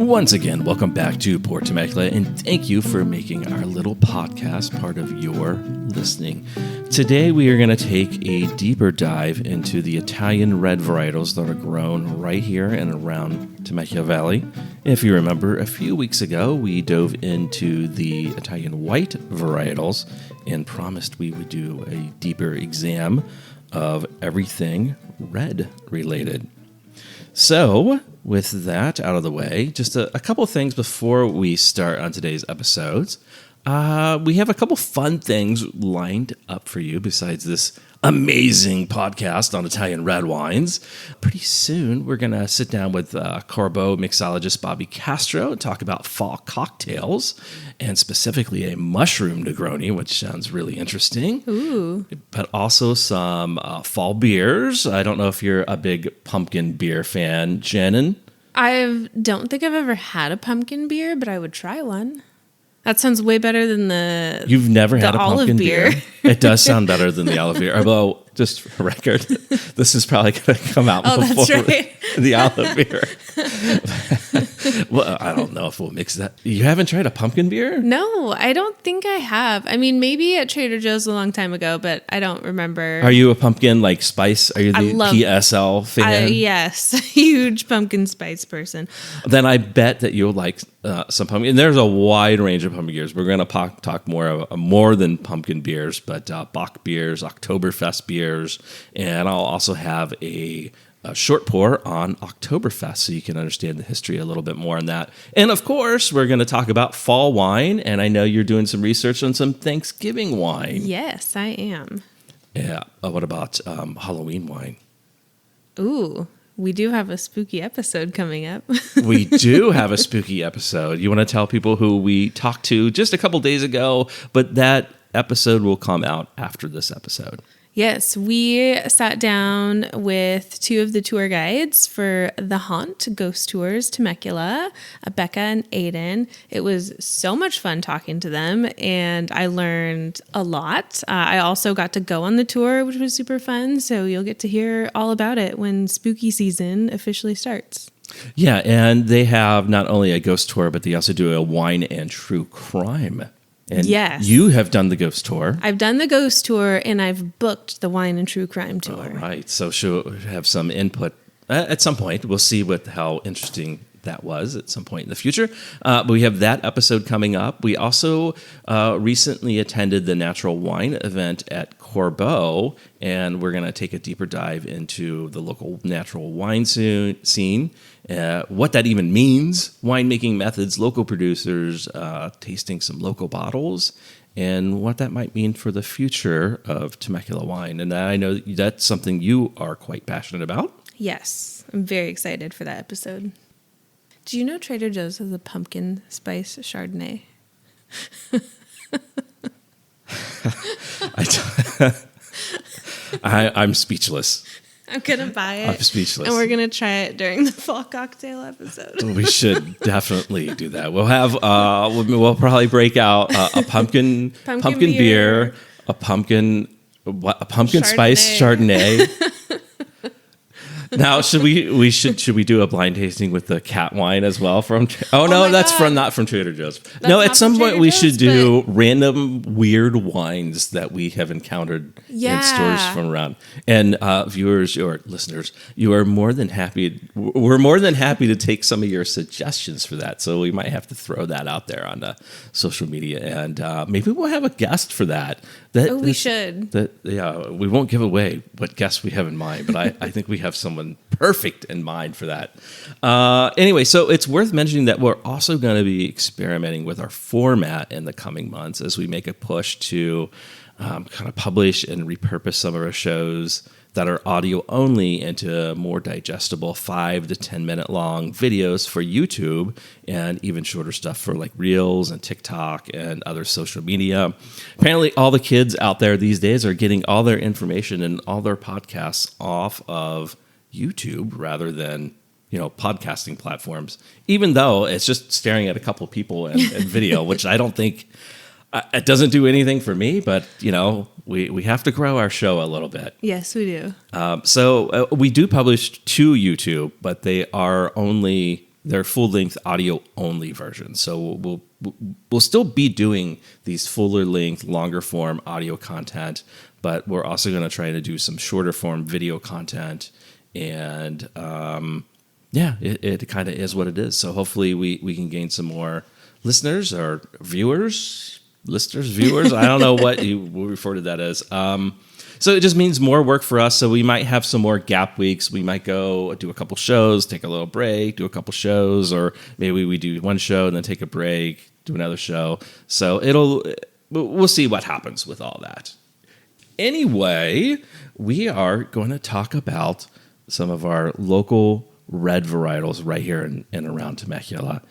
Once again, welcome back to Pour Temecula, and thank you for making our little podcast part of your listening. Today, we are going to take a deeper dive into the Italian red varietals that are grown right here and around Temecula Valley. If you remember, a few weeks ago, we dove into the Italian white varietals and promised we would do a deeper exam of everything red related. So, with that out of the way, just a couple of things before we start on today's episodes. We have a couple fun things lined up for you besides this amazing podcast on Italian red wines. Pretty soon, we're going to sit down with Corbeau mixologist Bobby Castro and talk about fall cocktails, and specifically a mushroom Negroni, which sounds really interesting. Ooh. But also some fall beers. I don't know if you're a big pumpkin beer fan, Shannon. I don't think I've ever had a pumpkin beer, but I would try one. That sounds way better than the You've never had a pumpkin beer? beer. It does sound better than the olive beer. Although, just for record, this is probably going to come out before that's right. the olive beer. Well, I don't know if we'll mix that. You haven't tried a pumpkin beer? No, I don't think I have. I mean, maybe at Trader Joe's a long time ago, but I don't remember. Are you a pumpkin like spice? Are you the PSL fan? Yes, huge pumpkin spice person. Then I bet that you'll like some pumpkin. And there's a wide range of pumpkin beers. We're going to talk more than pumpkin beers, but Bach beers, Oktoberfest beers, and I'll also have a short pour on Oktoberfest so you can understand the history a little bit more on that. And of course, we're going to talk about fall wine, and I know you're doing some research on some Thanksgiving wine. Yes, I am. Yeah. What about Halloween wine? Ooh. We do have a spooky episode coming up. We do have a spooky episode. You want to tell people who we talked to just a couple days ago, but that episode will come out after this episode. Yes, we sat down with two of the tour guides for the Haunt Ghost Tours Temecula, Becca and Aiden. It was so much fun talking to them, and I learned a lot. I also got to go on the tour, which was super fun, so you'll get to hear all about it when spooky season officially starts. Yeah, and they have not only a ghost tour, but they also do a wine and true crime. And yes. You have done the ghost tour. I've done the ghost tour, and I've booked the wine and true crime tour. All right. So she'll have some input at some point. We'll see how interesting that was at some point in the future. But we have that episode coming up. We also recently attended the Natural Wine event at Corbeau, and we're going to take a deeper dive into the local natural wine scene, what that even means, winemaking methods, local producers, tasting some local bottles, and what that might mean for the future of Temecula wine. And I know that's something you are quite passionate about. Yes, I'm very excited for that episode. Do you know Trader Joe's has a pumpkin spice Chardonnay? I'm speechless. I'm going to buy it. I'm speechless. And we're going to try it during the fall cocktail episode. We should definitely do that. We'll have, we'll probably break out a pumpkin beer, a pumpkin spice Chardonnay. Now, should we do a blind tasting with the cat wine as well from? Oh no, that's not from Trader Joe's. No, at some point we should do random weird wines that we have encountered in stores from around. And viewers or listeners, we're more than happy to take some of your suggestions for that. So we might have to throw that out there on social media, and maybe we'll have a guest for that. We should. We won't give away what guests we have in mind, but I think we have someone perfect in mind for that. Anyway, so it's worth mentioning that we're also going to be experimenting with our format in the coming months as we make a push to kind of publish and repurpose some of our shows that are audio only into more digestible 5 to 10 minute long videos for YouTube, and even shorter stuff for like Reels and TikTok and other social media. Apparently all the kids out there these days are getting all their information and all their podcasts off of YouTube rather than podcasting platforms, even though it's just staring at a couple of people and video, which I don't think it doesn't do anything for me, but we have to grow our show a little bit. Yes, we do. So we do publish to YouTube, but they are only they're full-length audio-only versions. So we'll still be doing these fuller-length, longer-form audio content, but we're also going to try to do some shorter-form video content. And it kind of is what it is. So hopefully we can gain some more listeners or viewers. I don't know what you will refer to that as. So it just means more work for us. So we might have some more gap weeks. We might go do a couple shows, take a little break, do a couple shows, or maybe we do one show and then take a break, do another show. So we'll see what happens with all that. Anyway, we are going to talk about some of our local red varietals right here in around Temecula.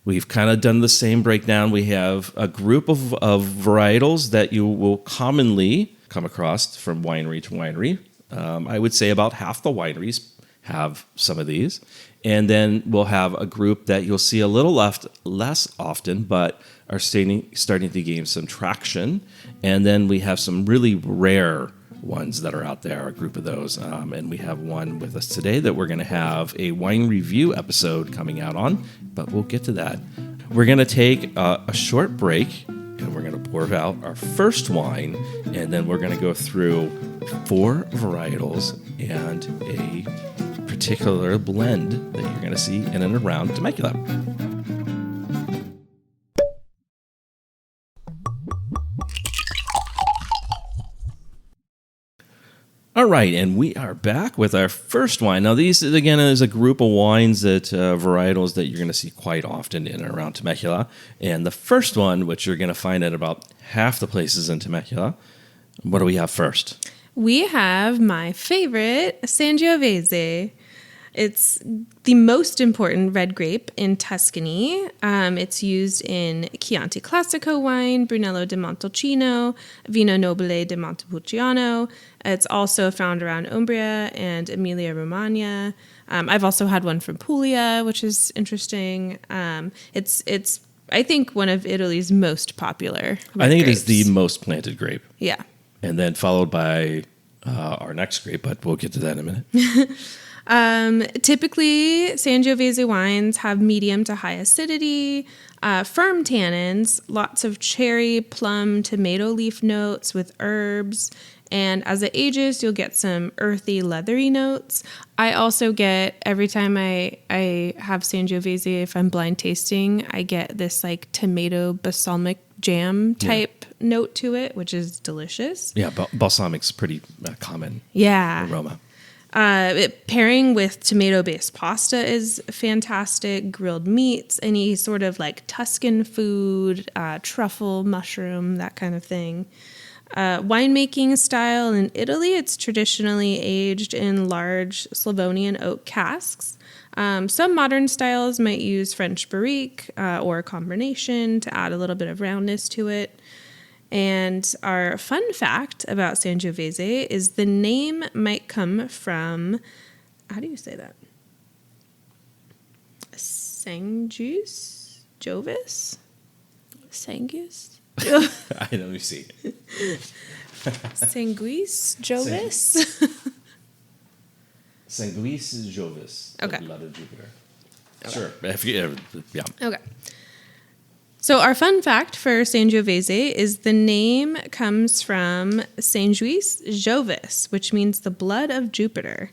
We've kind of done the same breakdown. We have a group of varietals that you will commonly come across from winery to winery. I would say about half the wineries have some of these. And then we'll have a group that you'll see a little less often, but are starting to gain some traction. And then we have some really rare ones that are out there, a group of those. And we have one with us today that we're going to have a wine review episode coming out on, but we'll get to that. We're going to take a short break, and we're going to pour out our first wine, and then we're going to go through 4 varietals and a particular blend that you're going to see in and around Temecula. All right, and we are back with our first wine. Now, these, again, is a group of wines that varietals that you're going to see quite often in and around Temecula. And the first one, which you're going to find at about half the places in Temecula, what do we have first? We have my favorite, Sangiovese. It's the most important red grape in Tuscany. It's used in Chianti Classico wine, Brunello di Montalcino, Vino Nobile di Montepulciano. It's also found around Umbria and Emilia-Romagna. I've also had one from Puglia, which is interesting. It's I think one of Italy's most popular red I think grapes. it is the most planted grape. Yeah. And then followed by our next grape, but we'll get to that in a minute. Typically, Sangiovese wines have medium to high acidity, firm tannins, lots of cherry, plum, tomato leaf notes with herbs. And as it ages, you'll get some earthy, leathery notes. I also get, every time I have Sangiovese, if I'm blind tasting, I get this like tomato balsamic jam type note to it, which is delicious. Yeah, balsamic's pretty common aroma. Pairing with tomato-based pasta is fantastic. Grilled meats, any sort of like Tuscan food, truffle, mushroom, that kind of thing. Winemaking style in Italy, it's traditionally aged in large Slavonian oak casks. Some modern styles might use French barrique or a combination to add a little bit of roundness to it. And our fun fact about Sangiovese is the name might come from, how do you say that? Sangius? Jovis? Sangius? Let me see. Sanguis? Jovis? Sanguis Jovis. Okay. The blood of Jupiter. Okay. Sure. Yeah. Okay. So our fun fact for Sangiovese is the name comes from Sanguis Jovis, which means the blood of Jupiter.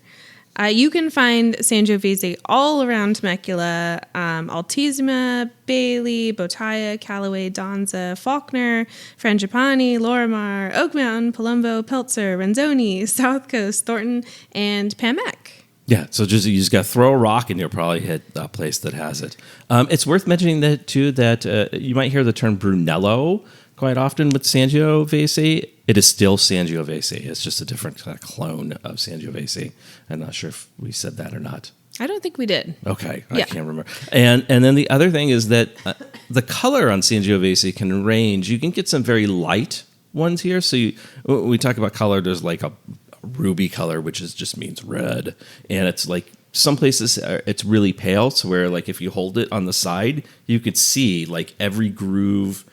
You can find Sangiovese all around Temecula, Altissima, Bailey, Bottaia, Callaway, Donza, Faulkner, Frangipani, Lorimar, Oak Mountain, Palumbo, Peltzer, Renzoni, South Coast, Thornton, and Pamec. Yeah, so you just got to throw a rock and you'll probably hit a place that has it. It's worth mentioning that too, that you might hear the term Brunello quite often with Sangiovese. It is still Sangiovese. It's just a different kind of clone of Sangiovese. I'm not sure if we said that or not. I don't think we did. Okay, I can't remember. And then the other thing is that the color on Sangiovese can range. You can get some very light ones here. So when we talk about color, there's like a ruby color, which just means red, and it's like some places it's really pale, so where like if you hold it on the side, you could see like every groove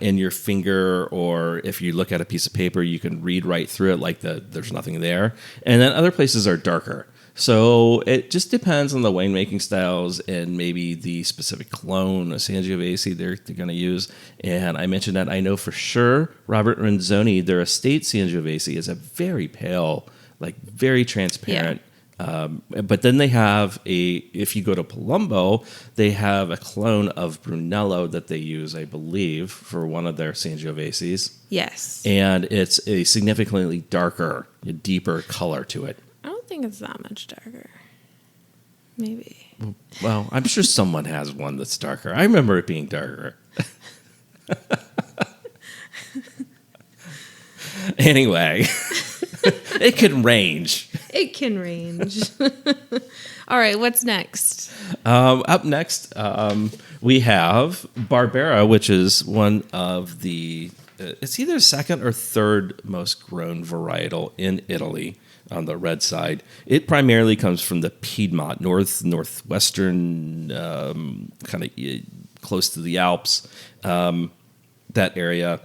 in your finger, or if you look at a piece of paper, you can read right through it like there's nothing there. And then other places are darker. So it just depends on the winemaking styles and maybe the specific clone of Sangiovese they're going to use. And I mentioned that I know for sure Robert Renzoni, their estate Sangiovese, is a very pale, like very transparent. But then they have if you go to Palumbo, they have a clone of Brunello that they use, I believe, for one of their Sangioveses. Yes. And it's a significantly darker, deeper color to it. I don't think it's that much darker. Maybe. Well, I'm sure someone has one that's darker. I remember it being darker. Anyway, it can range. It can range. All right, what's next? Up next, we have Barbera, which is one of the, it's either second or third most grown varietal in Italy on the red side. It primarily comes from the Piedmont, northwestern, kind of close to the Alps, that area.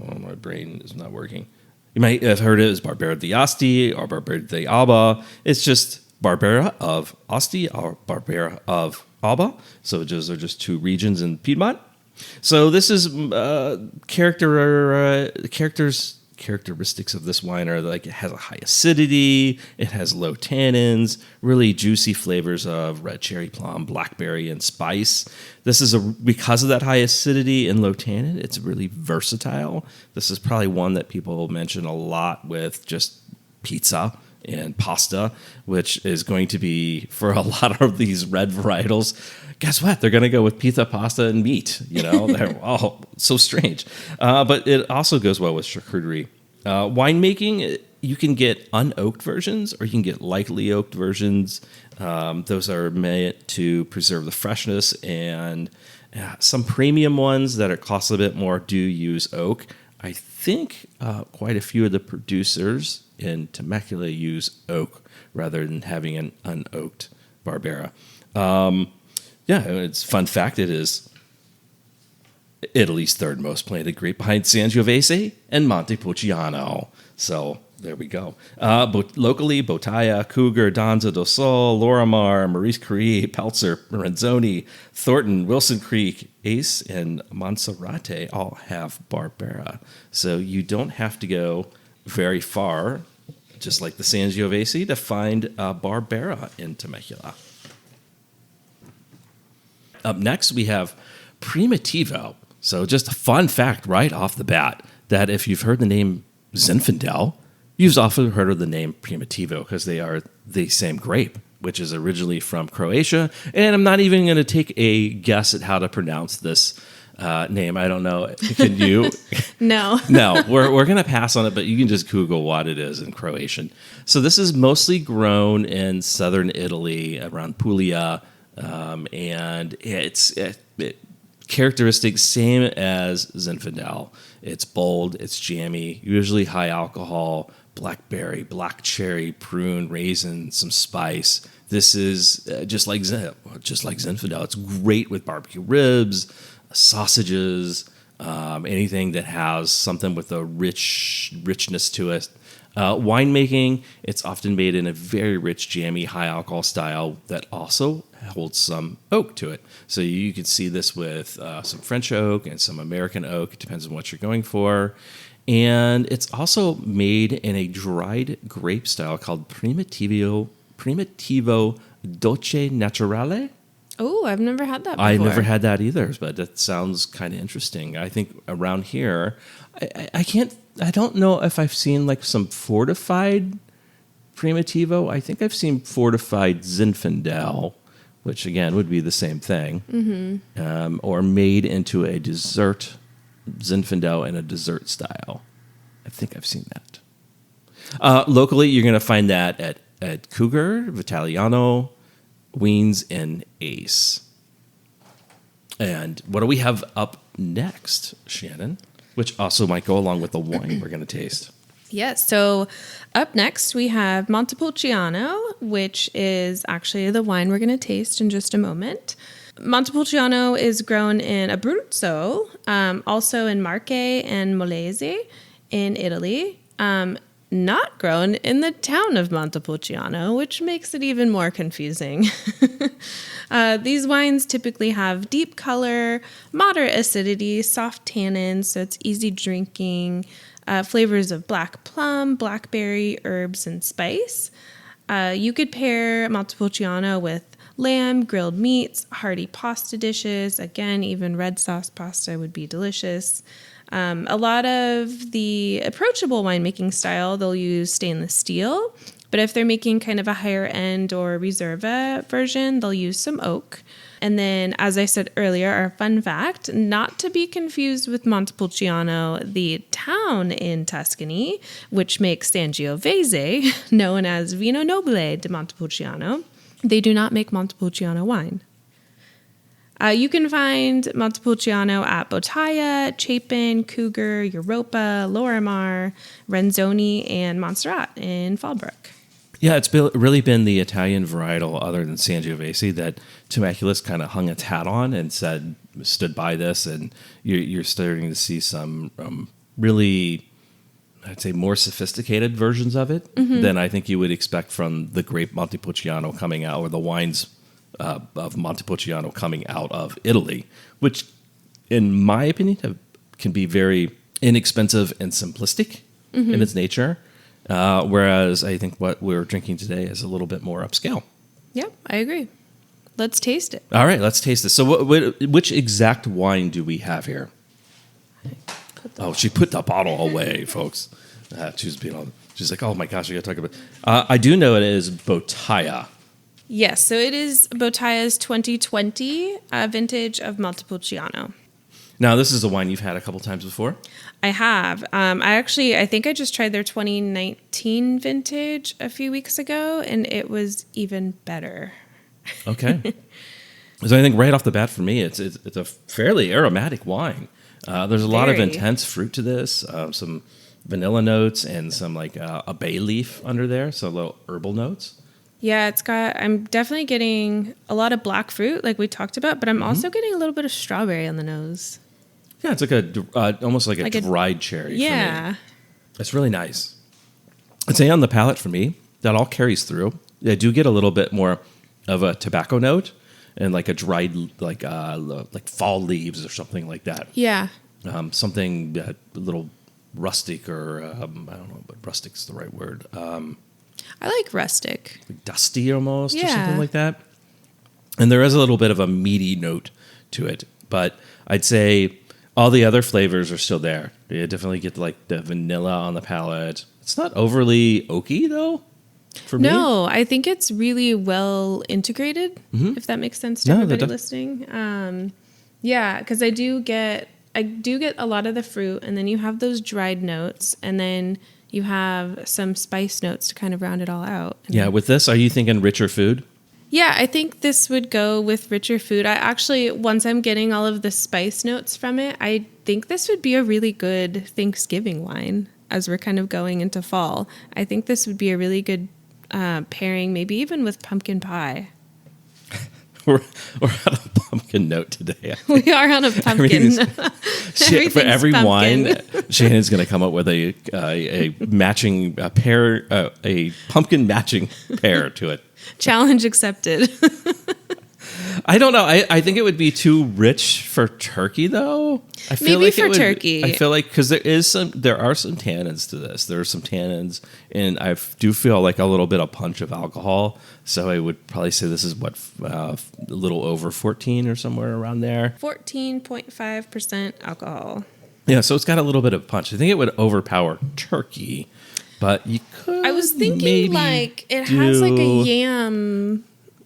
Oh, my brain is not working. You might have heard it as Barbera di Asti or Barbera di Alba. It's just Barbera of Asti or Barbera of Alba. So those are just two regions in Piedmont. So this is characteristics of this wine are like it has a high acidity, it has low tannins, really juicy flavors of red cherry plum, blackberry, and spice. This is because of that high acidity and low tannin, it's really versatile. This is probably one that people mention a lot with just pizza and pasta, which is going to be for a lot of these red varietals. Guess what? They're going to go with pizza, pasta, and meat. They're so strange. But it also goes well with charcuterie. Winemaking, you can get unoaked versions or you can get lightly oaked versions. Those are meant to preserve the freshness, and some premium ones that cost a bit more do use oak. I think quite a few of the producers in Temecula use oak rather than having an unoaked Barbera. It's fun fact. It is Italy's third most planted grape behind Sangiovese and Montepulciano. So there we go. Locally, Bottaia, Cougar, Danza do Sol, Lorimar, Maurice Curie, Peltzer, Renzoni, Thornton, Wilson Creek, Ace, and Monserrate all have Barbera. So you don't have to go very far, just like the Sangiovese, to find Barbera in Temecula. Up next, we have Primitivo. So just a fun fact right off the bat that if you've heard the name Zinfandel, you've also heard of the name Primitivo because they are the same grape, which is originally from Croatia. And I'm not even going to take a guess at how to pronounce this name. I don't know. Can you? No. No, we're going to pass on it, but you can just Google what it is in Croatian. So this is mostly grown in southern Italy around Puglia. And it's characteristics same as Zinfandel. It's bold, it's jammy, usually high alcohol, blackberry, black cherry, prune, raisin, some spice. This is just like Zinfandel. It's great with barbecue ribs, sausages, anything that has something with a richness to it. Winemaking, it's often made in a very rich, jammy, high alcohol style that also holds some oak to it. So you can see this with some French oak and some American oak. It depends on what you're going for. And it's also made in a dried grape style called Primitivo Dolce Naturale. Oh, I've never had that before. I've never had that either, but that sounds kind of interesting. I think around here, I don't know if I've seen like some fortified Primitivo. I think I've seen fortified Zinfandel, which again would be the same thing, or made into a dessert Zinfandel in a dessert style. I think I've seen that. Locally, you're going to find that at Cougar, Vitaliano, Weens, and Ace. And what do we have up next, Shannon? Which also might go along with the wine we're going to taste. Yes. So up next, we have Montepulciano, which is actually the wine we're going to taste in just a moment. Montepulciano is grown in Abruzzo, also in Marche and Molise in Italy. not grown in the town of Montepulciano, which makes it even more confusing. These wines typically have deep color, moderate acidity, soft tannins, so it's easy drinking, flavors of black plum, blackberry, herbs, and spice. You could pair Montepulciano with lamb, grilled meats, hearty pasta dishes. Again, even red sauce pasta would be delicious. A lot of the approachable winemaking style, they'll use stainless steel. But if they're making kind of a higher end or Reserva version, they'll use some oak. And then, as I said earlier, our fun fact, not to be confused with Montepulciano, the town in Tuscany, which makes Sangiovese, known as Vino Nobile di Montepulciano. They do not make Montepulciano wine. You can find Montepulciano at Bottaia, Chapin, Cougar, Europa, Lorimar, Renzoni, and Montserrat in Fallbrook. Yeah, it's really been the Italian varietal, other than Sangiovese, that Temecula's kind of hung its hat on and stood by this, and you're starting to see some really, I'd say, more sophisticated versions of it than I think you would expect from the grape Montepulciano coming out, or the wines of Montepulciano coming out of Italy, which, in my opinion, can be very inexpensive and simplistic in its nature. Whereas I think what we're drinking today is a little bit more upscale. Yep, I agree. Let's taste it. All right, let's taste this. So which exact wine do we have here? Oh, she put the bottle away, folks. She's like, oh my gosh, I got to talk about it. I do know it is Bottaia. Yes, so it is Bottaia's 2020 vintage of Montepulciano. Now, this is a wine you've had a couple times before? I have. I think I just tried their 2019 vintage a few weeks ago, and it was even better. Okay. So I think right off the bat for me, it's a fairly aromatic wine. There's a lot of intense fruit to this, some vanilla notes, and some like a bay leaf under there, so little herbal notes. Yeah, I'm definitely getting a lot of black fruit, like we talked about, but I'm also getting a little bit of strawberry on the nose. Yeah, it's like almost like a dried cherry. Yeah. For me. It's really nice. I'd say on the palate for me, that all carries through. I do get a little bit more of a tobacco note and like a dried, like fall leaves or something like that. Yeah. Something a little rustic, or I don't know, but rustic's the right word. I like rustic. Like dusty almost, or something like that. And there is a little bit of a meaty note to it, but I'd say all the other flavors are still there. You definitely get like the vanilla on the palate. It's not overly oaky though, for me. No, I think it's really well integrated, if that makes sense to everybody listening. Yeah, because I do get a lot of the fruit, and then you have those dried notes, and then you have some spice notes to kind of round it all out. Yeah, with this, are you thinking richer food? Yeah, I think this would go with richer food. I actually, once I'm getting all of the spice notes from it, I think this would be a really good Thanksgiving wine as we're kind of going into fall. I think this would be a really good pairing, maybe even with pumpkin pie. We're on a pumpkin note today. We are on a pumpkin. For every pumpkin wine, Shannon's going to come up with a matching pair, a pumpkin matching pair to it. Challenge accepted. I don't know. I think it would be too rich for turkey, though. I feel Maybe like for turkey. I feel like because there are some tannins to this. There are some tannins, and I do feel like a little bit of punch of alcohol. So I would probably say this is a little over 14 or somewhere around there. 14.5% alcohol. Yeah, so it's got a little bit of punch. I think it would overpower turkey, but you could. I was thinking like it has like a yam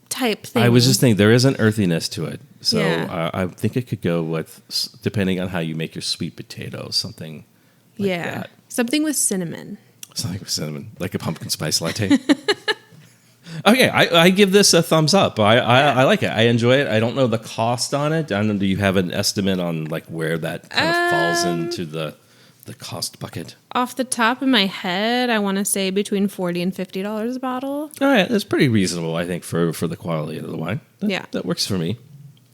type thing. I was just thinking there is an earthiness to it. So yeah. I think it could go with, depending on how you make your sweet potatoes, something like that. Something with cinnamon. Something with cinnamon, like a pumpkin spice latte. Okay, I give this a thumbs up. I like it. I enjoy it. I don't know the cost on it. I don't know, do you have an estimate on like where that kind of falls into the cost bucket? Off the top of my head, I want to say between $40 and $50 a bottle. All right, that's pretty reasonable, I think, for the quality of the wine. That works for me.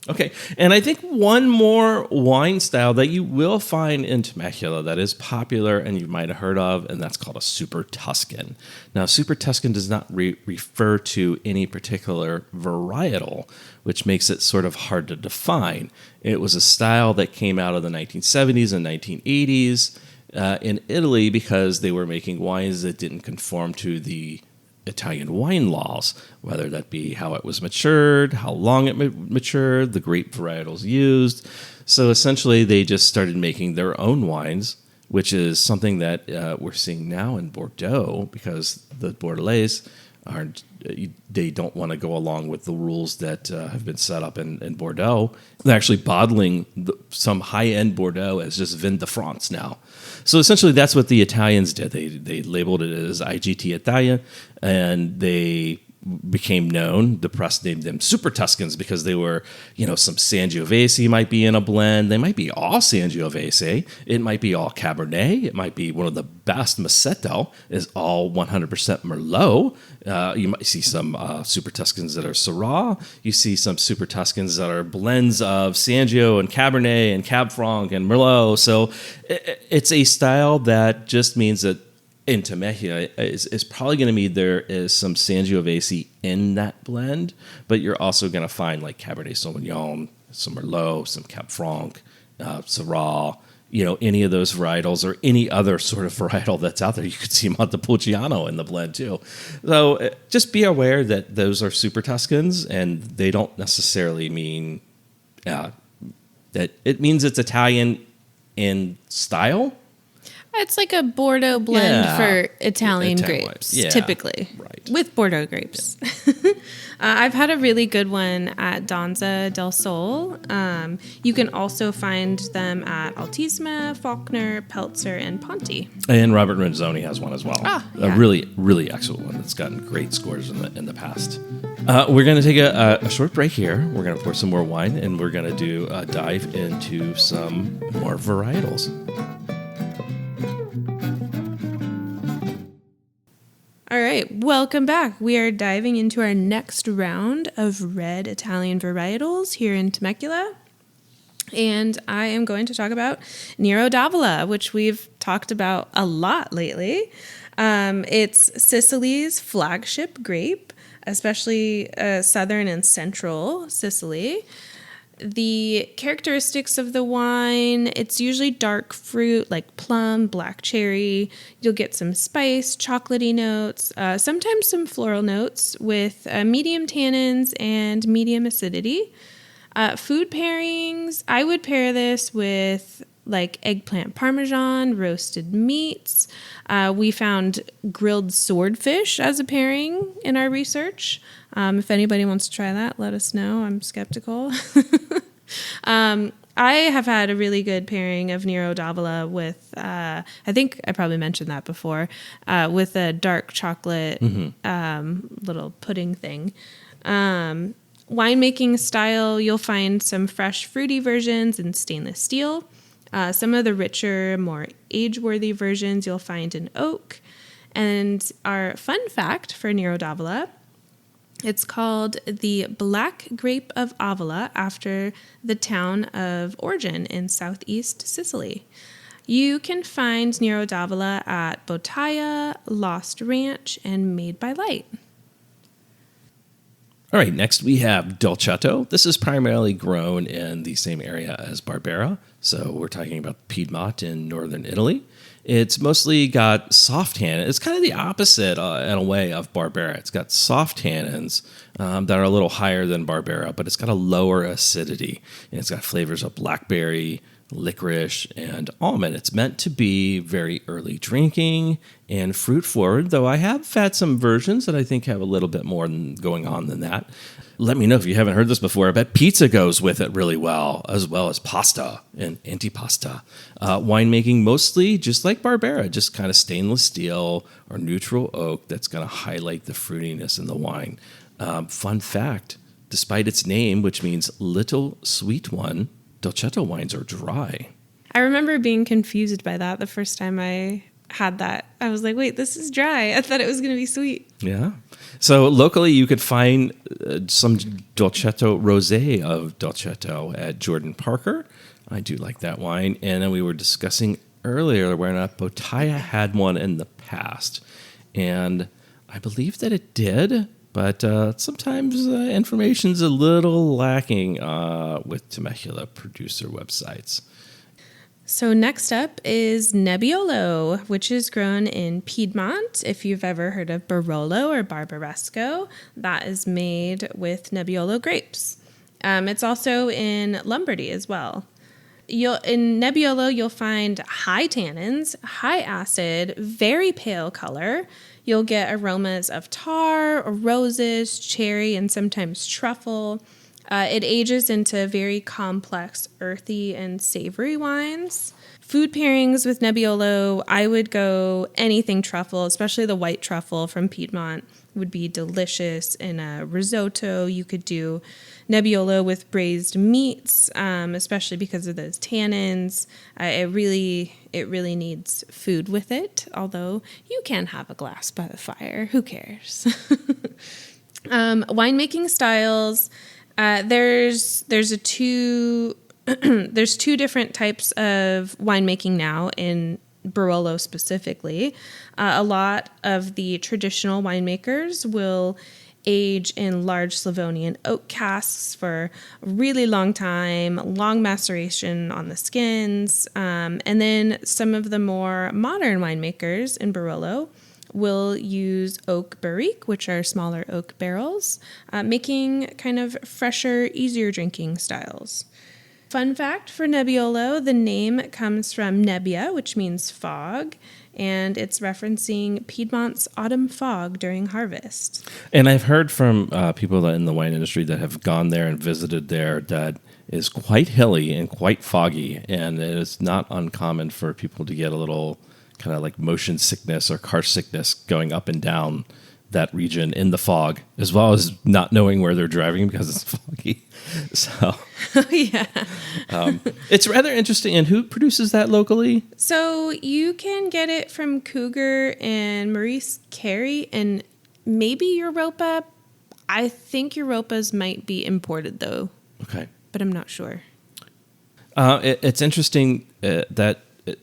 Okay, and I think one more wine style that you will find in Temecula that is popular and you might have heard of, and that's called a Super Tuscan. Now, Super Tuscan does not refer to any particular varietal, which makes it sort of hard to define. It was a style that came out of the 1970s and 1980s in Italy because they were making wines that didn't conform to the Italian wine laws, whether that be how it was matured, how long it matured, the grape varietals used. So essentially, they just started making their own wines, which is something that we're seeing now in Bordeaux because the Bordelais they don't want to go along with the rules that have been set up in Bordeaux. They're actually bottling some high-end Bordeaux as just Vin de France now. So essentially, that's what the Italians did. They labeled it as IGT Italia, and they became known. The press named them Super Tuscans because they were, some Sangiovese might be in a blend. They might be all Sangiovese. It might be all Cabernet. It might be one of the best. Massetto is all 100% Merlot. You might see some Super Tuscans that are Syrah. You see some Super Tuscans that are blends of Sangio and Cabernet and Cab Franc and Merlot. So it's a style that just means that in Temecula is probably going to mean there is some Sangiovese in that blend, but you're also going to find like Cabernet Sauvignon, some Merlot, some Cab Franc, Syrah, any of those varietals or any other sort of varietal that's out there. You could see Montepulciano in the blend too. So just be aware that those are Super Tuscans, and they don't necessarily mean that it means it's Italian in style. It's like a Bordeaux blend for Italian grapes, typically, right. With Bordeaux grapes. I've had a really good one at Danza del Sol. You can also find them at Altisma, Faulkner, Peltzer, and Ponti. And Robert Renzoni has one as well. Yeah. A really, really excellent one that's gotten great scores in the past. We're going to take a short break here. We're going to pour some more wine, and we're going to do a dive into some more varietals. All right, welcome back. We are diving into our next round of red Italian varietals here in Temecula. And I am going to talk about Nero d'Avola, which we've talked about a lot lately. It's Sicily's flagship grape, especially southern and central Sicily. The characteristics of the wine, it's usually dark fruit like plum, black cherry. You'll get some spice, chocolatey notes, sometimes some floral notes with medium tannins and medium acidity. Food pairings, I would pair this with like eggplant parmesan, roasted meats. We found grilled swordfish as a pairing in our research. If anybody wants to try that, let us know. I'm skeptical. I have had a really good pairing of Nero d'Avola with, I think I probably mentioned that before, with a dark chocolate little pudding thing. Winemaking style, you'll find some fresh fruity versions in stainless steel. Some of the richer, more age-worthy versions you'll find in oak. And our fun fact for Nero d'Avola, it's called the Black Grape of Avola after the town of origin in southeast Sicily. You can find Nero d'Avola at Bottaia, Lost Ranch, and Made by Light. All right, next we have Dolcetto. This is primarily grown in the same area as Barbera, so we're talking about Piedmont in northern Italy. It's mostly got soft tannins. It's kind of the opposite in a way of Barbera. It's got soft tannins that are a little higher than Barbera, but it's got a lower acidity. And it's got flavors of blackberry, licorice, and almond. It's meant to be very early drinking and fruit forward, though I have had some versions that I think have a little bit more going on than that. Let me know if you haven't heard this before. I bet pizza goes with it really well as pasta and antipasta. Winemaking mostly just like Barbera, just kind of stainless steel or neutral oak that's going to highlight the fruitiness in the wine. Fun fact, despite its name, which means little sweet one, Dolcetto wines are dry. I remember being confused by that the first time I had that. I was like, wait, this is dry. I thought it was going to be sweet. Yeah. So locally, you could find some Dolcetto Rosé of Dolcetto at Jordan Parker. I do like that wine. And then we were discussing earlier whether or not Bottaia had one in the past. And I believe that it did, but sometimes information's a little lacking with Temecula producer websites. So next up is Nebbiolo, which is grown in Piedmont. If you've ever heard of Barolo or Barbaresco, that is made with Nebbiolo grapes. It's also in Lombardy as well. In Nebbiolo, you'll find high tannins, high acid, very pale color. You'll get aromas of tar, roses, cherry, and sometimes truffle. It ages into very complex, earthy, and savory wines. Food pairings with Nebbiolo, I would go anything truffle, especially the white truffle from Piedmont would be delicious in a risotto. You could do Nebbiolo with braised meats, especially because of those tannins. It really needs food with it, although you can have a glass by the fire. Who cares? Winemaking styles. There's two different types of winemaking now in Barolo specifically. A lot of the traditional winemakers will age in large Slavonian oak casks for a really long time, long maceration on the skins. And then some of the more modern winemakers in Barolo will use oak barrique, which are smaller oak barrels, making kind of fresher, easier drinking styles. Fun fact for Nebbiolo, the name comes from nebbia, which means fog, and it's referencing Piedmont's autumn fog during harvest. And I've heard from people in the wine industry that have gone there and visited there that is quite hilly and quite foggy, and it is not uncommon for people to get a little kind of like motion sickness or car sickness going up and down that region in the fog, as well as not knowing where they're driving because it's foggy. So, yeah. It's rather interesting. And who produces that locally? So you can get it from Cougar and Maurice Carey and maybe Europa. I think Europa's might be imported though. Okay. But I'm not sure. It's interesting that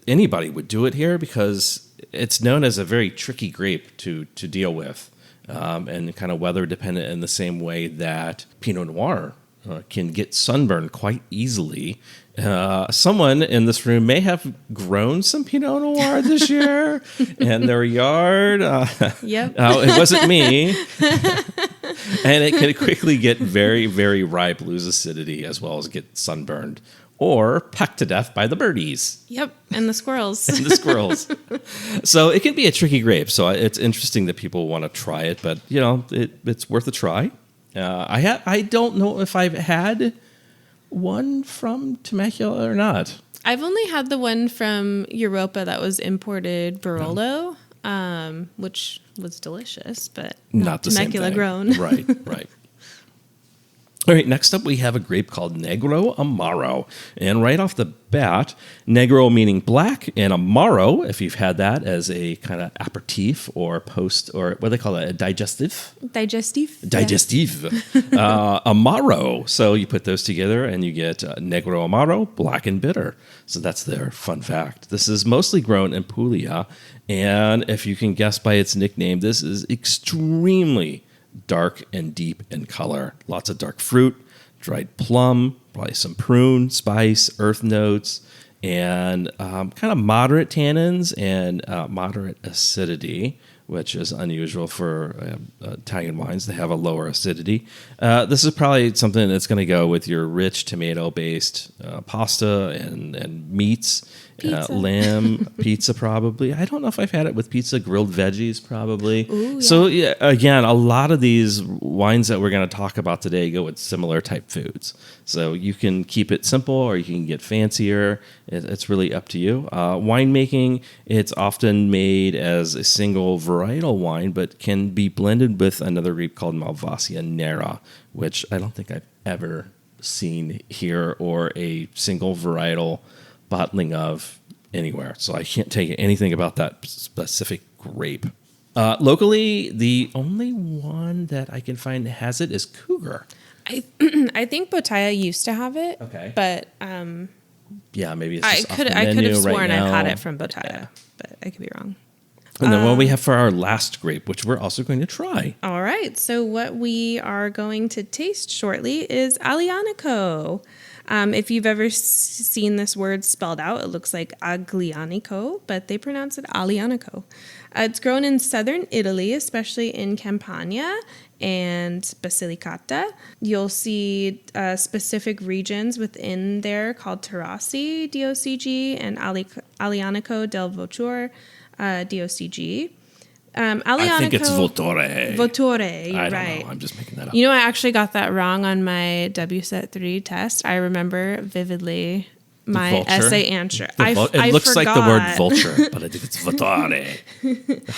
anybody would do it here because it's known as a very tricky grape to deal with, and kind of weather dependent in the same way that Pinot Noir can get sunburned quite easily. Someone in this room may have grown some Pinot Noir this year in their yard. Yep. It wasn't me. And it can quickly get very, very ripe, lose acidity, as well as get sunburned or pecked to death by the birdies. Yep, and the squirrels. And the squirrels. So it can be a tricky grape. So it's interesting that people want to try it, but it's worth a try. I don't know if I've had one from Temecula or not. I've only had the one from Europa that was imported Barolo, which was delicious, but not the Temecula same thing. grown. Right. All right, next up we have a grape called Negro Amaro. And right off the bat, Negro meaning black, and Amaro, if you've had that as a kind of aperitif or post, or what do they call it, a digestive? Digestive. Amaro. So you put those together and you get Negro Amaro, black and bitter. So that's their fun fact. This is mostly grown in Puglia, and if you can guess by its nickname, this is extremely dark and deep in color. Lots of dark fruit, dried plum, probably some prune, spice, earth notes, and kind of moderate tannins and moderate acidity, which is unusual for Italian wines. They have a lower acidity. This is probably something that's going to go with your rich tomato-based pasta and meats. Lamb, pizza probably. I don't know if I've had it with pizza, grilled veggies probably. Ooh, yeah. So again, a lot of these wines that we're going to talk about today go with similar type foods. So you can keep it simple or you can get fancier. It's really up to you. Winemaking, it's often made as a single varietal wine, but can be blended with another grape called Malvasia Nera, which I don't think I've ever seen here, or a single varietal bottling of anywhere. So I can't tell you anything about that specific grape. Locally, the only one that I can find that has it is Cougar. I think Bottaia used to have it. Okay. But yeah, maybe it's just I could have sworn I've had it from Bottaia, but I could be wrong. And then what we have for our last grape, which we're also going to try. All right. So what we are going to taste shortly is Aglianico. If you've ever seen this word spelled out, it looks like Aglianico, but they pronounce it Aglianico. It's grown in southern Italy, especially in Campania and Basilicata. You'll see specific regions within there called Terrassi, DOCG, and Aglianico del Voture, DOCG. I think it's Votore. Votore, I don't right. know. I'm just making that up. You know, I actually got that wrong on my WSET 3 test. I remember vividly my essay answer. It looks like the word vulture, but I think it's Votore.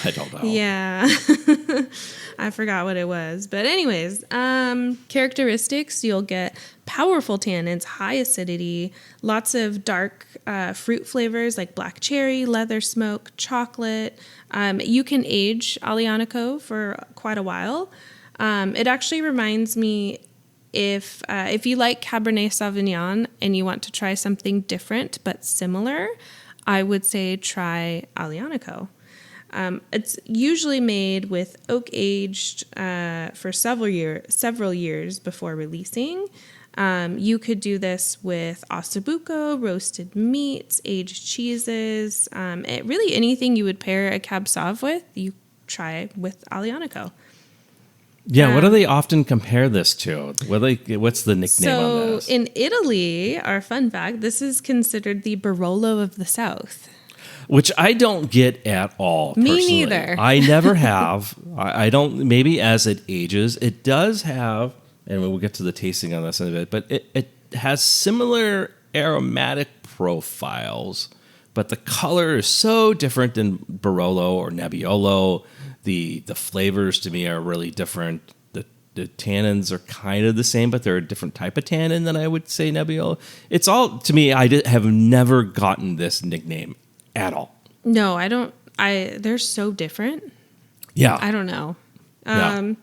I don't know. Yeah. I forgot what it was. But anyways, characteristics, you'll get powerful tannins, high acidity, lots of dark fruit flavors like black cherry, leather smoke, chocolate. You can age Aglianico for quite a while. It actually reminds me, if you like Cabernet Sauvignon and you want to try something different but similar, I would say try Aglianico. It's usually made with oak aged for several years before releasing. You could do this with ossobuco, roasted meats, aged cheeses. Really anything you would pair a Cab Sauv with, you try with Aglianico. Yeah, what do they often compare this to? What's the nickname on this? So in Italy, our fun fact, this is considered the Barolo of the South. Which I don't get at all. Me personally. neither. I never have. I don't. Maybe as it ages, it does have, and we'll get to the tasting on this in a bit, but it has similar aromatic profiles, but the color is so different than Barolo or Nebbiolo. The flavors to me are really different. The tannins are kind of the same, but they're a different type of tannin than I would say Nebbiolo. It's all, to me, have never gotten this nickname at all. No, I don't. They're so different. Yeah. I don't know. Yeah.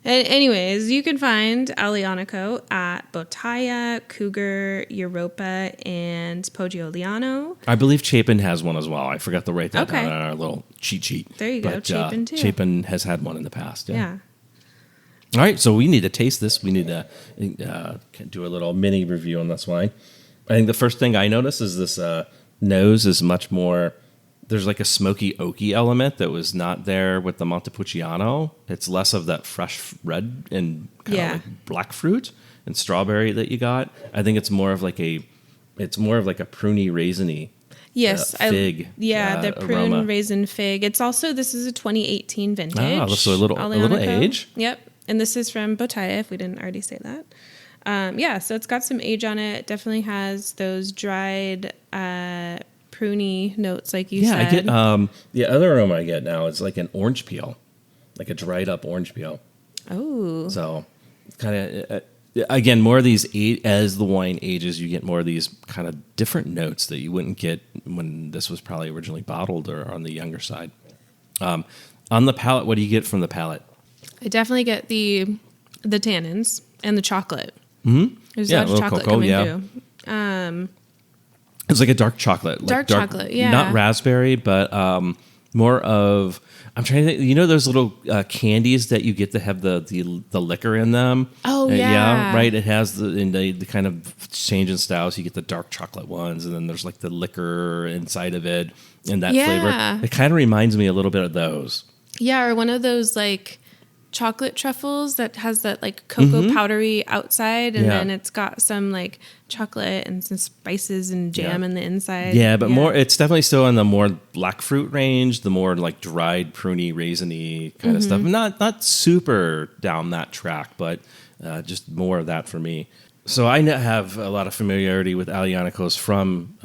Anyways, you can find Aglianico at Bottaia, Cougar, Europa, and Poggiogliano. I believe Chapin has one as well. I forgot to write that down on our little cheat sheet. There you go, Chapin too. Chapin has had one in the past. Yeah. All right, so we need to taste this. We need to do a little mini review on this wine. I think the first thing I notice is this nose is much more... There's like a smoky oaky element that was not there with the Montepulciano. It's less of that fresh red and kind of like black fruit and strawberry that you got. I think it's more of like a pruny raisiny. Yes, fig. The prune aroma. raisin fig. It's also, this is a 2018 vintage. So a little age. Yep, and this is from Bottaia, if we didn't already say that. So it's got some age on it. It definitely has those dried pruny notes, like you said. I get the other aroma I get now is like an orange peel, like a dried up orange peel. Oh, so kind of again, more of these as the wine ages, you get more of these kind of different notes that you wouldn't get when this was probably originally bottled or on the younger side. On the palate, what do you get from the palate? I definitely get the tannins and the chocolate. Mm-hmm. There's a lot of chocolate coming through. It's like a dark chocolate. Dark chocolate, yeah. Not raspberry, but more of... I'm trying to think. You know those little candies that you get to have the liquor in them? Oh, yeah. Yeah, right. It has the kind of change in styles. You get the dark chocolate ones, and then there's like the liquor inside of it and that flavor. It kind of reminds me a little bit of those. Yeah, or one of those like chocolate truffles that has that like cocoa powdery outside, and then it's got some like chocolate and some spices and jam in the inside. Yeah, but more, it's definitely still in the more black fruit range, the more like dried, pruny, raisiny kind of stuff. Not super down that track, but just more of that for me. So I have a lot of familiarity with Aglianicos from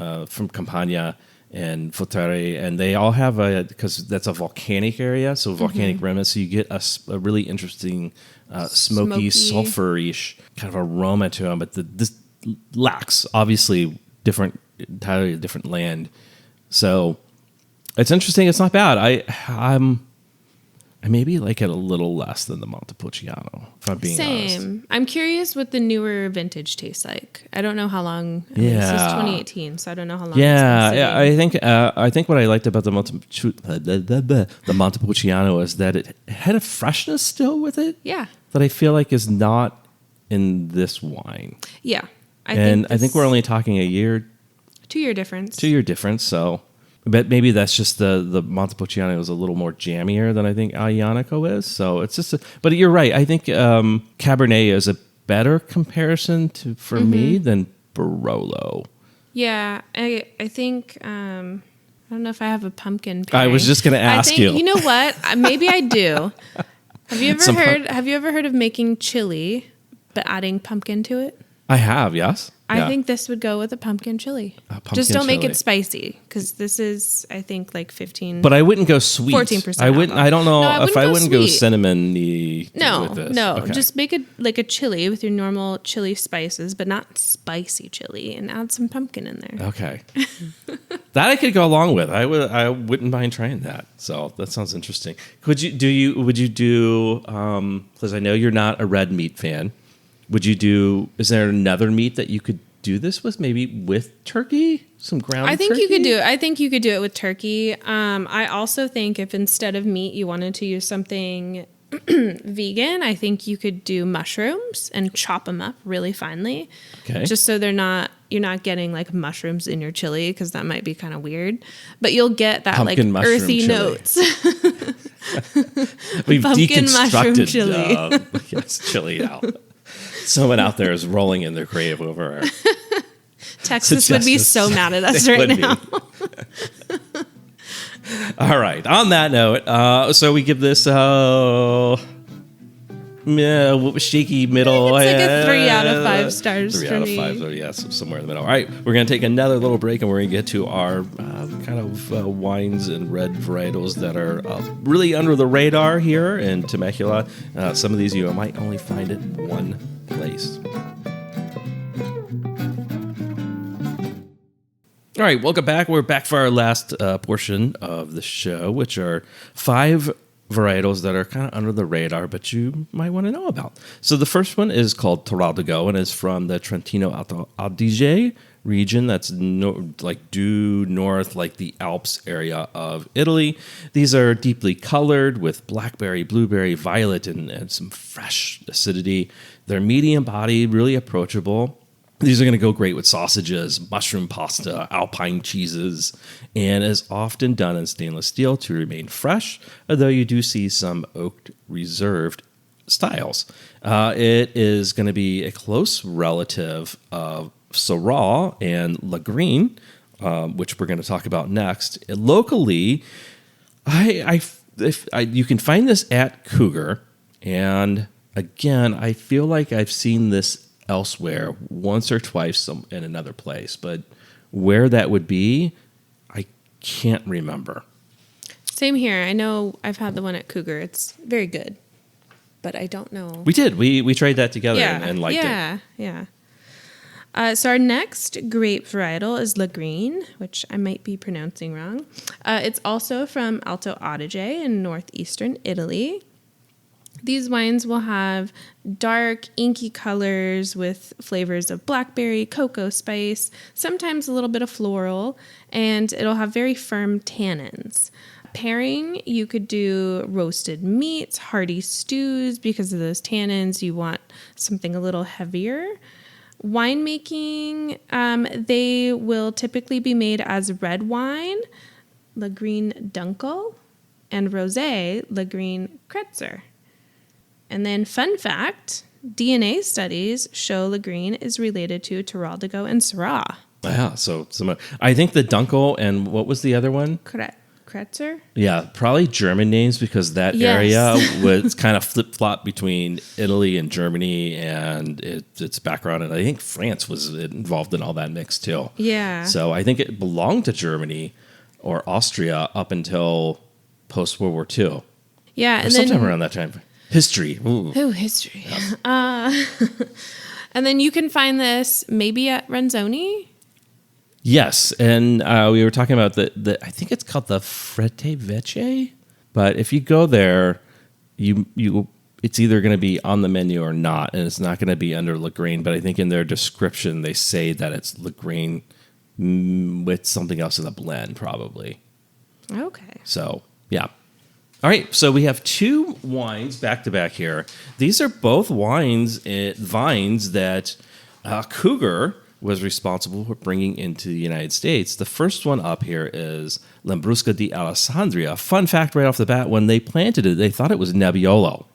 Campania and Votore, and they all have because that's a volcanic area, so volcanic rim, so you get a really interesting smoky, sulfur-ish kind of aroma to them, but this lacks, obviously, entirely different land, So it's interesting. It's not bad. I maybe like it a little less than the Montepulciano, if I'm being honest. Same. I'm curious what the newer vintage tastes like. I don't know how long. I mean, this is 2018, so I don't know how long. Yeah, I think what I liked about the Montepulciano is that it had a freshness still with it. Yeah. That I feel like is not in this wine. Yeah. I think we're only talking a year. 2-year difference. 2-year difference, so. But maybe that's just the Montepulciano is a little more jammier than I think Aglianico is. So it's just, but you're right. I think Cabernet is a better comparison for me than Barolo. Yeah, I think I don't know if I have a pumpkin pairing. I was just going to ask you. You know what? Maybe I do. Have you ever heard of making chili but adding pumpkin to it? I have, yes. I think this would go with a pumpkin chili. Just don't make it spicy because this is, I think, like 15. But I wouldn't go sweet. 14%. I wouldn't. I don't know if I wouldn't go sweet. cinnamon-y with this. No. Okay. Just make it like a chili with your normal chili spices, but not spicy chili, and add some pumpkin in there. Okay, that I could go along with. I wouldn't mind trying that. So that sounds interesting. Would you do? Because I know you're not a red meat fan. Is there another meat that you could do this with? Maybe with turkey? Some ground turkey? You could do it. I think you could do it with turkey. I also think if instead of meat you wanted to use something vegan, I think you could do mushrooms and chop them up really finely. Okay. Just so you're not getting like mushrooms in your chili because that might be kind of weird. But you'll get that pumpkin like earthy chili. notes. We've pumpkin mushroom deconstructed chili. Chili now. Someone out there is rolling in their grave over our Texas would be so mad at us right now. All right. On that note, so we give this shaky middle. It's like a 3 out of 5 stars 3 for out me. of 5. So yes, somewhere in the middle. All right. We're going to take another little break, and we're going to get to our kind of wines and red varietals that are really under the radar here in Temecula. Some of these you might only find at one place. All right, welcome back. We're back for our last portion of the show, which are 5 varietals that are kind of under the radar, but you might want to know about. So the first one is called Toraldigo, and is from the Trentino Alto Adige region. That's due north, like the Alps area of Italy. These are deeply colored with blackberry, blueberry, violet, and some fresh acidity. They're medium bodied, really approachable. These are going to go great with sausages, mushroom pasta, alpine cheeses, and is often done in stainless steel to remain fresh, although you do see some oaked reserved styles. It is going to be a close relative of Syrah and Lagrein, which we're going to talk about next. Locally, you can find this at Cougar, and again, I feel like I've seen this elsewhere once or twice in another place, but where that would be, I can't remember. Same here. I know I've had the one at Cougar. It's very good, but I don't know. We did. We tried that together and liked it. Yeah. So our next grape varietal is Lagrein, which I might be pronouncing wrong. It's also from Alto Adige in northeastern Italy. These wines will have dark, inky colors with flavors of blackberry, cocoa spice, sometimes a little bit of floral, and it'll have very firm tannins. Pairing, you could do roasted meats, hearty stews. Because of those tannins, you want something a little heavier. Winemaking, they will typically be made as red wine, Lagrein Dunkel, and rosé, Lagrein Kretzer. And then, fun fact, DNA studies show Lagrein is related to Toraldigo and Syrah. Yeah, so I think the Dunkel and what was the other one? Kretzer? Yeah, probably German names because that area was kind of flip-flop between Italy and Germany and its background. And I think France was involved in all that mix too. Yeah. So I think it belonged to Germany or Austria up until post-World War II. Yeah. Or sometime around that time. History. Ooh, history. Yes. And then you can find this maybe at Renzoni. Yes, and we were talking about I think it's called the Frette Vecchie, but if you go there, you it's either going to be on the menu or not, and it's not going to be under Lagrange, but I think in their description they say that it's Lagrange with something else in the blend, probably. Okay. So, yeah. All right, so we have 2 wines back to back here. These are both vines that Cougar was responsible for bringing into the United States. The first one up here is Lambrusco di Alessandria. Fun fact right off the bat, when they planted it, they thought it was Nebbiolo.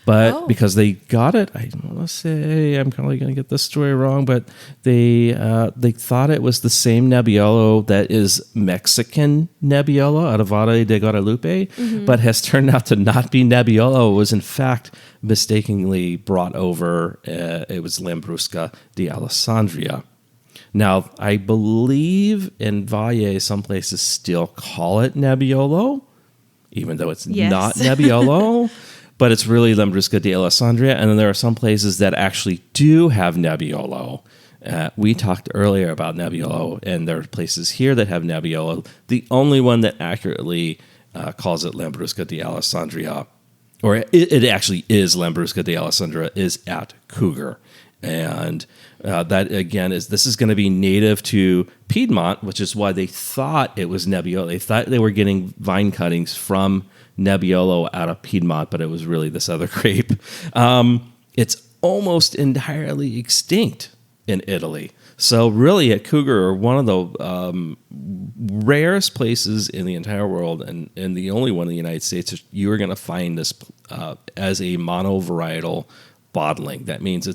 But because they got it, I want to say, I'm probably going to get this story wrong, but they thought it was the same Nebbiolo that is Mexican Nebbiolo out of Valle de Guadalupe, but has turned out to not be Nebbiolo. It was, in fact, mistakenly brought over. It was Lambrusco di Alessandria. Now, I believe in Valle, some places still call it Nebbiolo, even though it's not Nebbiolo. But it's really Lambrusco di Alessandria. And then there are some places that actually do have Nebbiolo. We talked earlier about Nebbiolo, and there are places here that have Nebbiolo. The only one that accurately calls it Lambrusco di Alessandria, or it actually is Lambrusco di Alessandria, is at Cougar. And that, again, this is going to be native to Piedmont, which is why they thought it was Nebbiolo. They thought they were getting vine cuttings from Nebbiolo out of Piedmont, but it was really this other grape. It's almost entirely extinct in Italy. So really at Cougar are one of the rarest places in the entire world, and the only one in the United States, you are going to find this as a monovarietal bottling. That means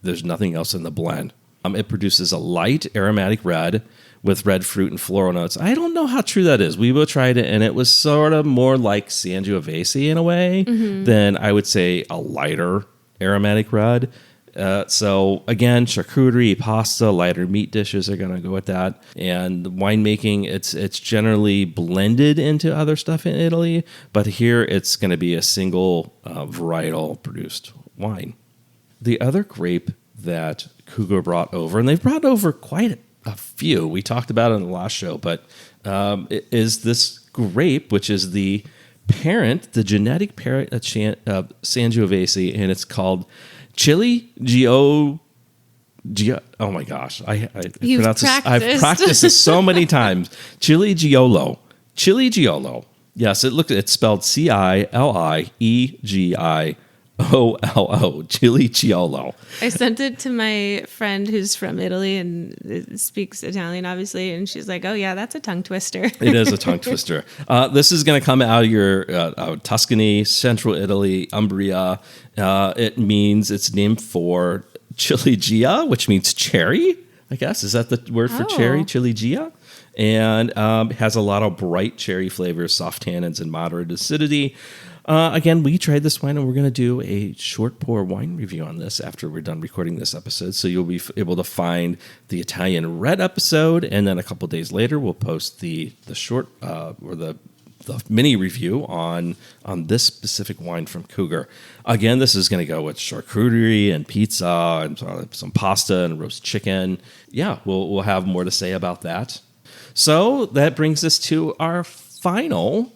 there's nothing else in the blend. It produces a light aromatic red with red fruit and floral notes. I don't know how true that is. We tried it, and it was sort of more like Sangiovese in a way than, I would say, a lighter aromatic red. So again, charcuterie, pasta, lighter meat dishes are going to go with that. And winemaking, it's generally blended into other stuff in Italy, but here it's going to be a single varietal produced wine. The other grape that Cougar brought over, and they've brought over quite a few. We talked about it in the last show, but it is this grape, which is the genetic parent of Sangiovese, and it's called Chili Gio. Oh my gosh, I've practiced this so many times. Chili Giolo. Yes, it's spelled Ciliegio. Chili Giolo. I sent it to my friend who's from Italy and speaks Italian, obviously, and she's like, "Oh yeah, that's a tongue twister." It is a tongue twister. This is going to come out of your Tuscany, Central Italy, Umbria. It's named for Ciliegio, which means cherry. I guess is that the word for cherry? Ciliegio. And has a lot of bright cherry flavors, soft tannins, and moderate acidity. Again, we tried this wine, and we're going to do a short pour wine review on this after we're done recording this episode. So you'll be able to find the Italian red episode, and then a couple days later, we'll post the short or the mini review on this specific wine from Cougar. Again, this is going to go with charcuterie and pizza and some pasta and roast chicken. Yeah, we'll have more to say about that. So that brings us to our final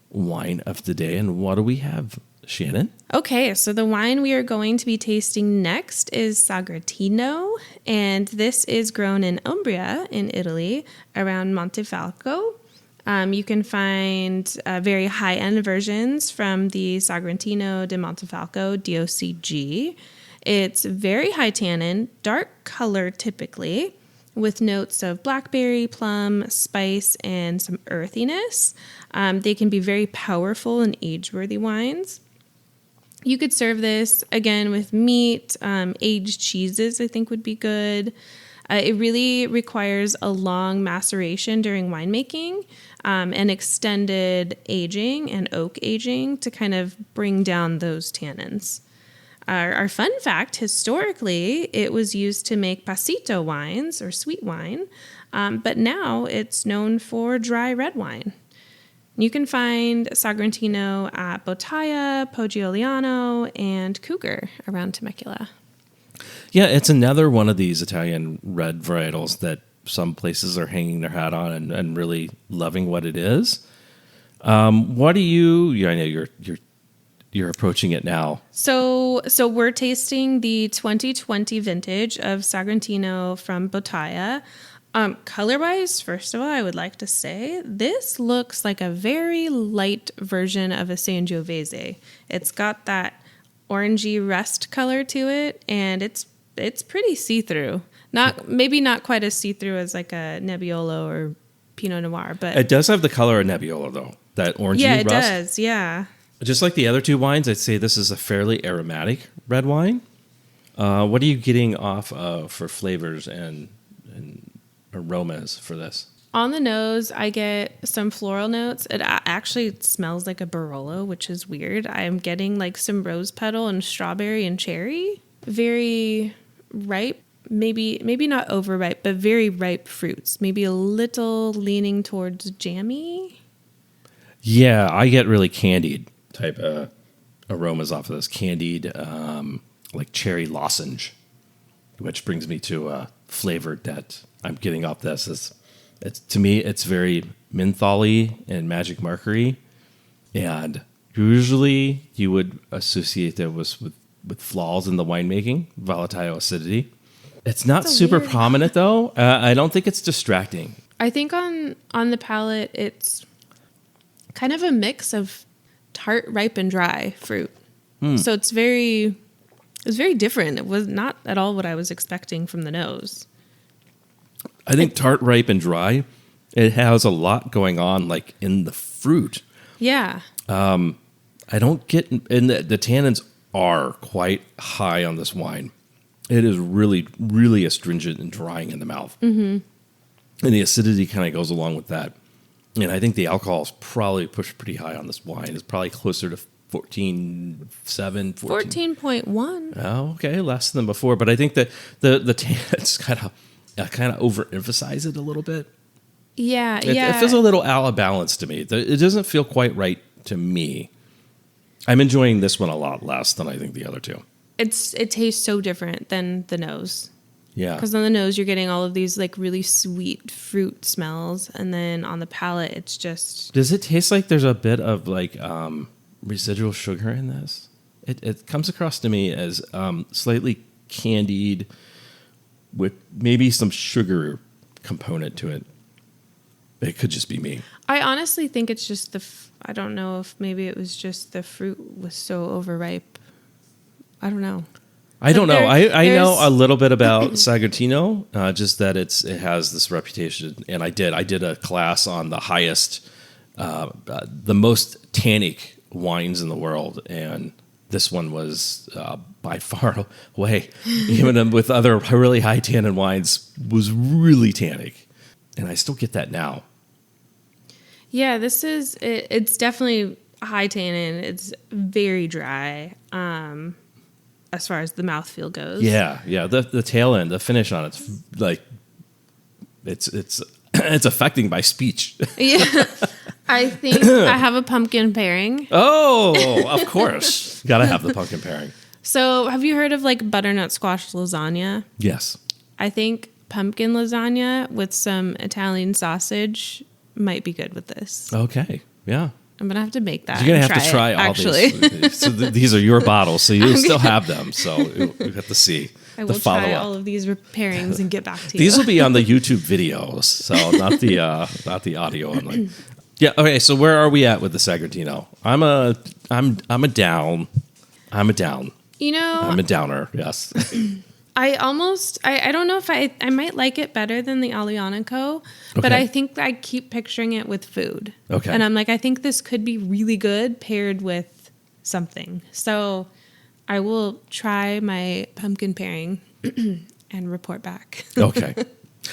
wine of the day. And what do we have, Shannon? Okay, so the wine we are going to be tasting next is Sagrantino, and this is grown in Umbria in Italy around Montefalco. You can find very high-end versions from the Sagrantino de Montefalco DOCG. It's very high tannin, dark color typically, with notes of blackberry, plum, spice, and some earthiness. They can be very powerful and age-worthy wines. You could serve this, again, with meat. Aged cheeses, I think, would be good. It really requires a long maceration during winemaking and extended aging and oak aging to kind of bring down those tannins. Our fun fact, historically, it was used to make passito wines or sweet wine, but now it's known for dry red wine. You can find Sagrantino at Bottaia, Poggiogliano, and Cougar around Temecula. Yeah, it's another one of these Italian red varietals that some places are hanging their hat on and really loving what it is. What do you? I know you're approaching it now. So we're tasting the 2020 vintage of Sagrantino from Bottaia. Color-wise, first of all, I would like to say this looks like a very light version of a Sangiovese. It's got that orangey rust color to it, and it's pretty see-through. Maybe not quite as see-through as like a Nebbiolo or Pinot Noir, but it does have the color of Nebbiolo though. That orangey rust. Yeah, it does. Yeah. Just like the other two wines, I'd say this is a fairly aromatic red wine. What are you getting off for flavors and aromas for this? On the nose, I get some floral notes. It actually smells like a Barolo, which is weird. I'm getting like some rose petal and strawberry and cherry. Very ripe, maybe not overripe, but very ripe fruits. Maybe a little leaning towards jammy. Yeah, I get really candied type aromas off of this. Candied, like cherry lozenge, which brings me to a flavor that I'm getting off this. To me, it's very mentholy and magic markery, and usually you would associate that with flaws in the winemaking, volatile acidity. It's not super prominent though. I don't think it's distracting. I think on the palate, it's kind of a mix of tart, ripe, and dry fruit. So it's very different. It was not at all what I was expecting from the nose. I think tart, ripe, and dry, it has a lot going on like in the fruit. Yeah. I don't get, and the tannins are quite high on this wine. It is really, really astringent and drying in the mouth. Mm-hmm. And the acidity kind of goes along with that. And I think the alcohol is probably pushed pretty high on this wine. It's probably closer to 14.7, 14.1. Oh, okay, less than before. But I think that the tannins kind of overemphasize it a little bit. Yeah, It feels a little out of balance to me. It doesn't feel quite right to me. I'm enjoying this one a lot less than I think the other two. It tastes so different than the nose. Yeah. Because on the nose, you're getting all of these like really sweet fruit smells. And then on the palate, it's just... Does it taste like there's a bit of like residual sugar in this? It comes across to me as slightly candied with maybe some sugar component to it. It could just be me. I honestly think it's just I don't know if maybe it was just the fruit was so overripe. I don't know. I don't know. I know a little bit about Sagrantino, just that it has this reputation. And I did a class on the highest, the most tannic wines in the world. And this one was by far away, even with other really high tannin wines, was really tannic. And I still get that now. Yeah, this is, it's definitely high tannin. It's very dry. As far as the mouthfeel goes. Yeah. The tail end, the finish on it's like it's affecting my speech. Yeah. I think I have a pumpkin pairing. Oh, of course. Gotta have the pumpkin pairing. So have you heard of like butternut squash lasagna? Yes. I think pumpkin lasagna with some Italian sausage might be good with this. Okay. Yeah. I'm gonna have to make that. You're gonna have to try all these. So these are your bottles, so you'll still have them. So you have to see. I will try all of these pairings and get back to you. These will be on the YouTube videos, so not the audio only. Yeah. Okay. So where are we at with the Sagrantino? I'm a down. You know, I'm a downer. Yes. I don't know if I might like it better than the Aglianico, but I think I keep picturing it with food. Okay. And I'm like, I think this could be really good paired with something. So I will try my pumpkin pairing and report back. Okay. All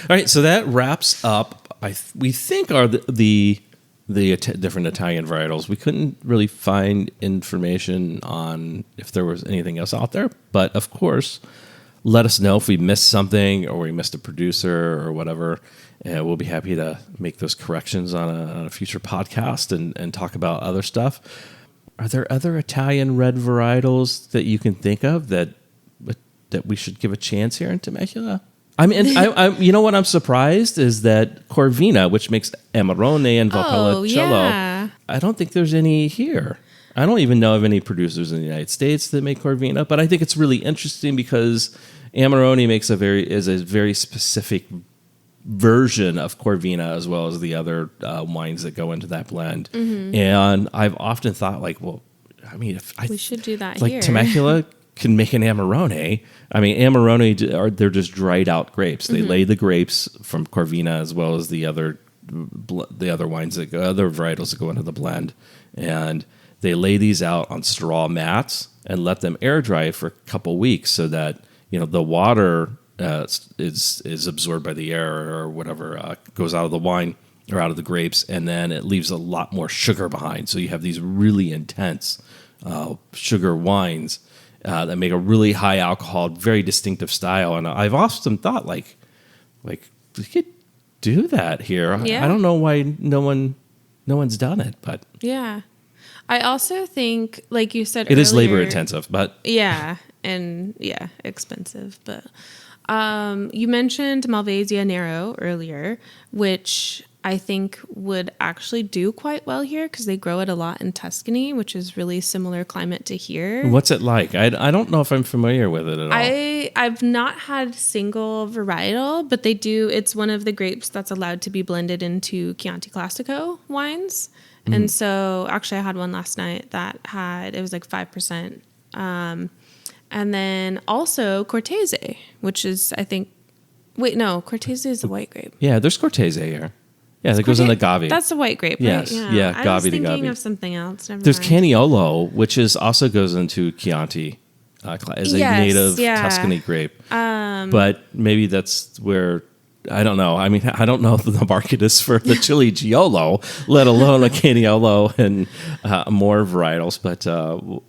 right. So that wraps up, we think, are the different Italian varietals. We couldn't really find information on if there was anything else out there, but of course, let us know if we missed something or we missed a producer or whatever. And we'll be happy to make those corrections on a future podcast and talk about other stuff. Are there other Italian red varietals that you can think of that we should give a chance here in Temecula? I mean, you know what I'm surprised is that Corvina, which makes Amarone and Valpolicella, I don't think there's any here. I don't even know of any producers in the United States that make Corvina, but I think it's really interesting because Amarone is a very specific version of Corvina as well as the other wines that go into that blend. Mm-hmm. And I've often thought, like, well, I mean, we should do that like here. Temecula can make an Amarone. I mean, Amarone they're just dried out grapes. They lay the grapes from Corvina as well as the other wines other varietals that go into the blend, and they lay these out on straw mats and let them air dry for a couple weeks so that the water is absorbed by the air or whatever goes out of the wine or out of the grapes, and then it leaves a lot more sugar behind. So you have these really intense sugar wines that make a really high alcohol, very distinctive style. And I've often thought, like we could do that here. Yeah. I don't know why no one's done it, but yeah. I also think, like you said, it is labor intensive, but expensive. But you mentioned Malvasia Nero earlier, which I think would actually do quite well here because they grow it a lot in Tuscany, which is really similar climate to here. What's it like? I don't know if I'm familiar with it at all. I've not had single varietal, but they do. It's one of the grapes that's allowed to be blended into Chianti Classico wines. Mm. And so actually I had one last night that it was like 5%. And then also Cortese, which is, I think, Cortese is the white grape. Yeah, there's Cortese here. Yeah, that goes in the Gavi. That's the white grape, yes. right? Yeah, I was Gavi thinking of something else. There's Caniolo, which also goes into Chianti as a native Tuscany grape. But maybe that's where... I don't know. I mean, I don't know if the market is for the Chili Giolo, let alone a Caniolo and more varietals. But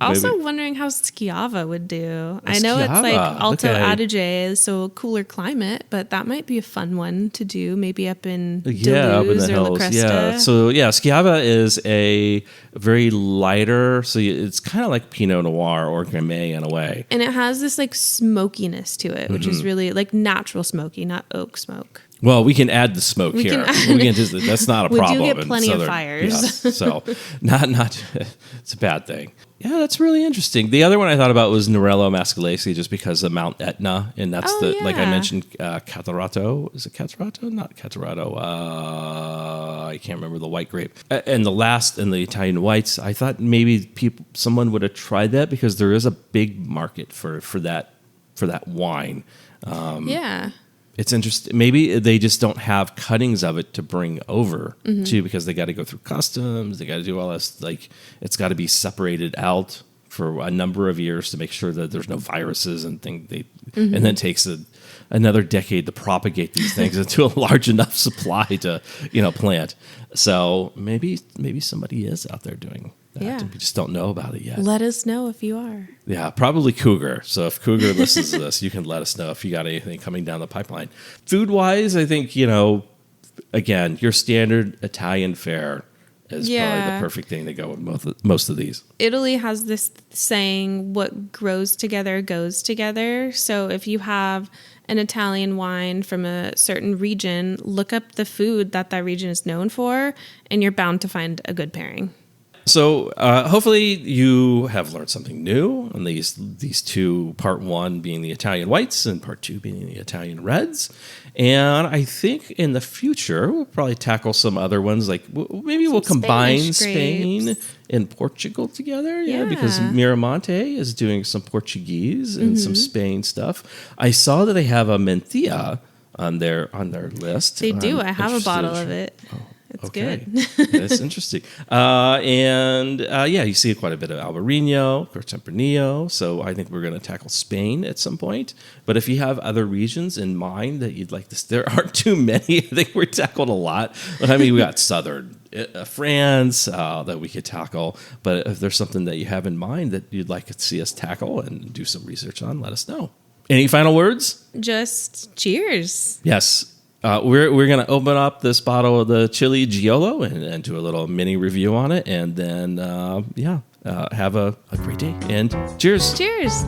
also wondering how Schiava would do. I know it's like Alto Adige, so a cooler climate, but that might be a fun one to do. Maybe up in Deleuze or La Cresta. Yeah. So Schiava is a very lighter. So it's kind of like Pinot Noir or Gamay in a way, and it has this like smokiness to it, which is really like natural smoky, not oak smoke. Well, we can add the smoke here. That's not a problem. We do get plenty of fires. Yes, so not it's a bad thing. Yeah, that's really interesting. The other one I thought about was Nerello Mascalese, just because of Mount Etna, and that's like I mentioned, Catarato. Is it Catarato? Not Catarato. I can't remember the white grape. And the last in the Italian whites, I thought maybe someone would have tried that because there is a big market for that wine. It's interesting. Maybe they just don't have cuttings of it to bring over too, because they got to go through customs. They got to do all this. Like, it's got to be separated out for a number of years to make sure that there's no viruses and things. And then it takes another decade to propagate these things into a large enough supply to plant. So maybe somebody is out there doing that. Yeah. We just don't know about it yet. Let us know if you are. Yeah, probably Cougar. So if Cougar listens to this, you can let us know if you got anything coming down the pipeline. Food-wise, I think, again, your standard Italian fare is probably the perfect thing to go with most of these. Italy has this saying, what grows together goes together. So if you have an Italian wine from a certain region, look up the food that region is known for, and you're bound to find a good pairing. So hopefully you have learned something new on these two, part one being the Italian whites and part two being the Italian reds. And I think in the future, we'll probably tackle some other ones. Like maybe we'll combine Spain and Portugal together. Yeah, because Miramonte is doing some Portuguese and some Spain stuff. I saw that they have a Mentilla on their list. They do. I have a bottle of it. Oh. It's good. That's interesting. You see quite a bit of Albarino, or Tempranillo. So I think we're going to tackle Spain at some point. But if you have other regions in mind that you'd like to, there aren't too many. I think we're tackled a lot. I mean, we got southern France that we could tackle. But if there's something that you have in mind that you'd like to see us tackle and do some research on, let us know. Any final words? Just cheers. Yes. We're going to open up this bottle of the Chili Giolo and do a little mini review on it. And then, have a great day. And cheers. Cheers.